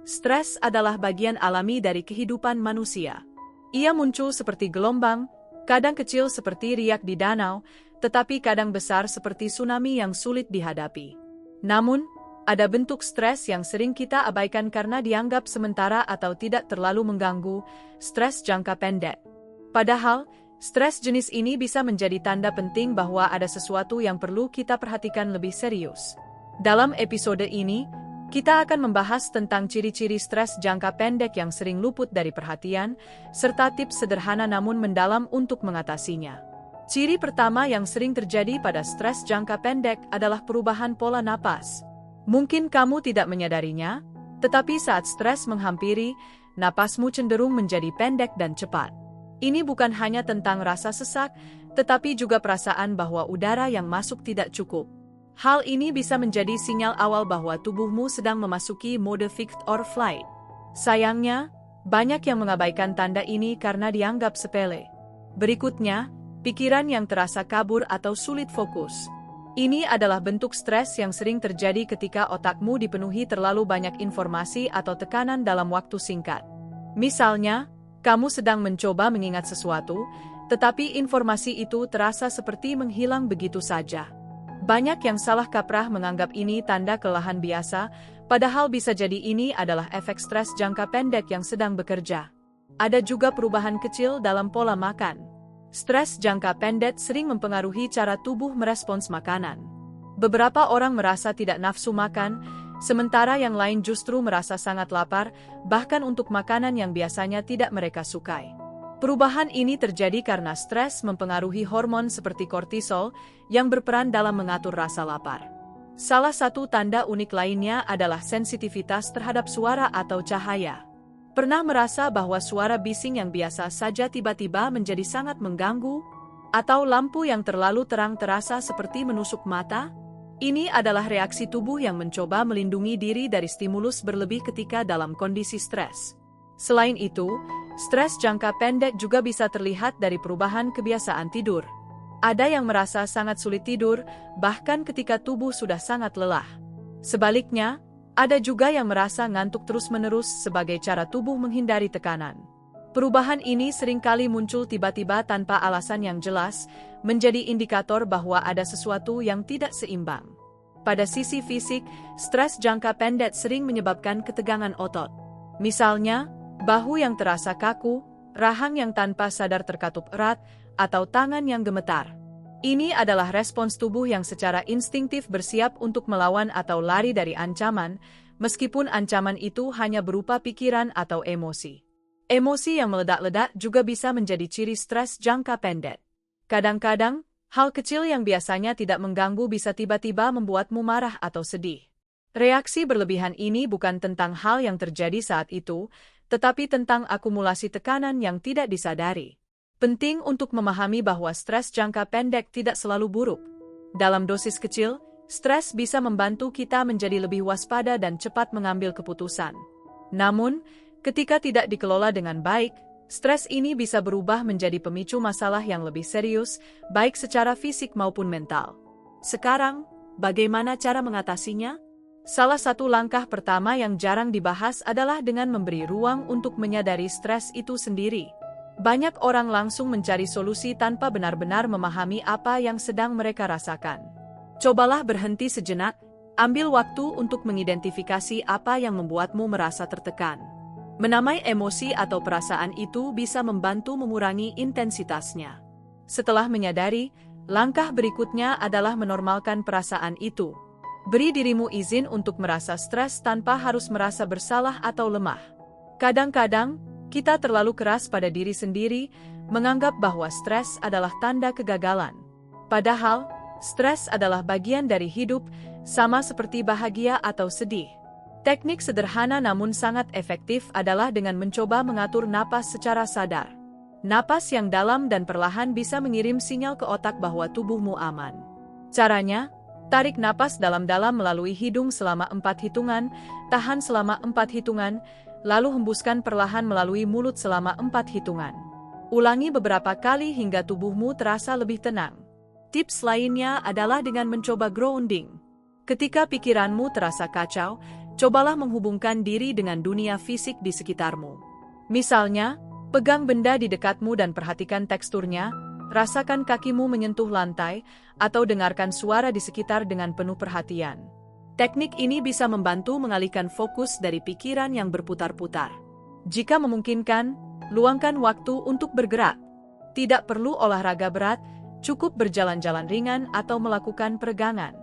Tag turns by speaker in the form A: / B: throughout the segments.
A: Stres adalah bagian alami dari kehidupan manusia. Ia muncul seperti gelombang, kadang kecil seperti riak di danau, tetapi kadang besar seperti tsunami yang sulit dihadapi. Namun, ada bentuk stres yang sering kita abaikan karena dianggap sementara atau tidak terlalu mengganggu, stres jangka pendek. Padahal, stres jenis ini bisa menjadi tanda penting bahwa ada sesuatu yang perlu kita perhatikan lebih serius. Dalam episode ini, kita akan membahas tentang ciri-ciri stres jangka pendek yang sering luput dari perhatian, serta tips sederhana namun mendalam untuk mengatasinya. Ciri pertama yang sering terjadi pada stres jangka pendek adalah perubahan pola napas. Mungkin kamu tidak menyadarinya, tetapi saat stres menghampiri, napasmu cenderung menjadi pendek dan cepat. Ini bukan hanya tentang rasa sesak, tetapi juga perasaan bahwa udara yang masuk tidak cukup. Hal ini bisa menjadi sinyal awal bahwa tubuhmu sedang memasuki mode fight or flight. Sayangnya, banyak yang mengabaikan tanda ini karena dianggap sepele. Berikutnya, pikiran yang terasa kabur atau sulit fokus. Ini adalah bentuk stres yang sering terjadi ketika otakmu dipenuhi terlalu banyak informasi atau tekanan dalam waktu singkat. Misalnya, kamu sedang mencoba mengingat sesuatu, tetapi informasi itu terasa seperti menghilang begitu saja. Banyak yang salah kaprah menganggap ini tanda kelelahan biasa, padahal bisa jadi ini adalah efek stres jangka pendek yang sedang bekerja. Ada juga perubahan kecil dalam pola makan. Stres jangka pendek sering mempengaruhi cara tubuh merespons makanan. Beberapa orang merasa tidak nafsu makan, sementara yang lain justru merasa sangat lapar, bahkan untuk makanan yang biasanya tidak mereka sukai. Perubahan ini terjadi karena stres mempengaruhi hormon seperti kortisol yang berperan dalam mengatur rasa lapar. Salah satu tanda unik lainnya adalah sensitivitas terhadap suara atau cahaya. Pernah merasa bahwa suara bising yang biasa saja tiba-tiba menjadi sangat mengganggu? Atau lampu yang terlalu terang terasa seperti menusuk mata? Ini adalah reaksi tubuh yang mencoba melindungi diri dari stimulus berlebih ketika dalam kondisi stres. Selain itu, stres jangka pendek juga bisa terlihat dari perubahan kebiasaan tidur. Ada yang merasa sangat sulit tidur, bahkan ketika tubuh sudah sangat lelah. Sebaliknya, ada juga yang merasa ngantuk terus-menerus sebagai cara tubuh menghindari tekanan. Perubahan ini seringkali muncul tiba-tiba tanpa alasan yang jelas, menjadi indikator bahwa ada sesuatu yang tidak seimbang. Pada sisi fisik, stres jangka pendek sering menyebabkan ketegangan otot. Misalnya, bahu yang terasa kaku, rahang yang tanpa sadar terkatup erat, atau tangan yang gemetar. Ini adalah respons tubuh yang secara instingtif bersiap untuk melawan atau lari dari ancaman, meskipun ancaman itu hanya berupa pikiran atau emosi. Emosi yang meledak-ledak juga bisa menjadi ciri stres jangka pendek. Kadang-kadang, hal kecil yang biasanya tidak mengganggu bisa tiba-tiba membuatmu marah atau sedih. Reaksi berlebihan ini bukan tentang hal yang terjadi saat itu, tetapi tentang akumulasi tekanan yang tidak disadari. Penting untuk memahami bahwa stres jangka pendek tidak selalu buruk. Dalam dosis kecil, stres bisa membantu kita menjadi lebih waspada dan cepat mengambil keputusan. Namun, ketika tidak dikelola dengan baik, stres ini bisa berubah menjadi pemicu masalah yang lebih serius, baik secara fisik maupun mental. Sekarang, bagaimana cara mengatasinya? Salah satu langkah pertama yang jarang dibahas adalah dengan memberi ruang untuk menyadari stres itu sendiri. Banyak orang langsung mencari solusi tanpa benar-benar memahami apa yang sedang mereka rasakan. Cobalah berhenti sejenak, ambil waktu untuk mengidentifikasi apa yang membuatmu merasa tertekan. Menamai emosi atau perasaan itu bisa membantu mengurangi intensitasnya. Setelah menyadari, langkah berikutnya adalah menormalkan perasaan itu. Beri dirimu izin untuk merasa stres tanpa harus merasa bersalah atau lemah. Kadang-kadang, kita terlalu keras pada diri sendiri, menganggap bahwa stres adalah tanda kegagalan. Padahal, stres adalah bagian dari hidup, sama seperti bahagia atau sedih. Teknik sederhana namun sangat efektif adalah dengan mencoba mengatur napas secara sadar. Napas yang dalam dan perlahan bisa mengirim sinyal ke otak bahwa tubuhmu aman. Caranya, tarik napas dalam-dalam melalui hidung selama 4 hitungan, tahan selama 4 hitungan, lalu hembuskan perlahan melalui mulut selama 4 hitungan. Ulangi beberapa kali hingga tubuhmu terasa lebih tenang. Tips lainnya adalah dengan mencoba grounding. Ketika pikiranmu terasa kacau, Cobalah menghubungkan diri dengan dunia fisik di sekitarmu. Misalnya, pegang benda di dekatmu dan perhatikan teksturnya, rasakan kakimu menyentuh lantai, atau dengarkan suara di sekitar dengan penuh perhatian. Teknik ini bisa membantu mengalihkan fokus dari pikiran yang berputar-putar. Jika memungkinkan, luangkan waktu untuk bergerak. Tidak perlu olahraga berat, cukup berjalan-jalan ringan atau melakukan peregangan.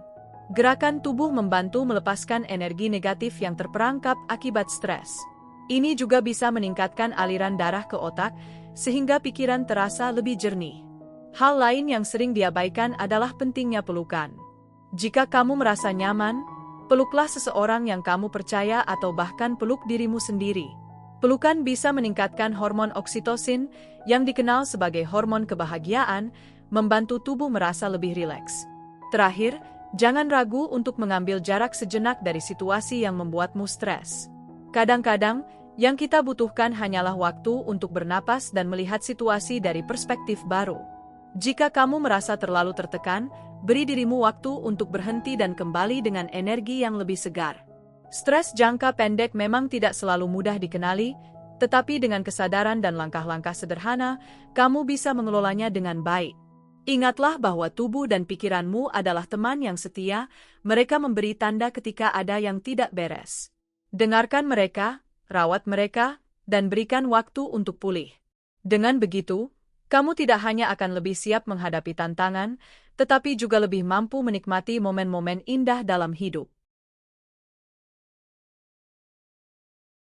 A: Gerakan tubuh membantu melepaskan energi negatif yang terperangkap akibat stres. Ini juga bisa meningkatkan aliran darah ke otak, sehingga pikiran terasa lebih jernih. Hal lain yang sering diabaikan adalah pentingnya pelukan. Jika kamu merasa nyaman, peluklah seseorang yang kamu percaya atau bahkan peluk dirimu sendiri. Pelukan bisa meningkatkan hormon oksitosin, yang dikenal sebagai hormon kebahagiaan, membantu tubuh merasa lebih rileks. Terakhir, jangan ragu untuk mengambil jarak sejenak dari situasi yang membuatmu stres. Kadang-kadang, yang kita butuhkan hanyalah waktu untuk bernapas dan melihat situasi dari perspektif baru. Jika kamu merasa terlalu tertekan, beri dirimu waktu untuk berhenti dan kembali dengan energi yang lebih segar. Stres jangka pendek memang tidak selalu mudah dikenali, tetapi dengan kesadaran dan langkah-langkah sederhana, kamu bisa mengelolanya dengan baik. Ingatlah bahwa tubuh dan pikiranmu adalah teman yang setia, mereka memberi tanda ketika ada yang tidak beres. Dengarkan mereka, rawat mereka, dan berikan waktu untuk pulih. Dengan begitu, kamu tidak hanya akan lebih siap menghadapi tantangan, tetapi juga lebih mampu menikmati momen-momen indah dalam hidup.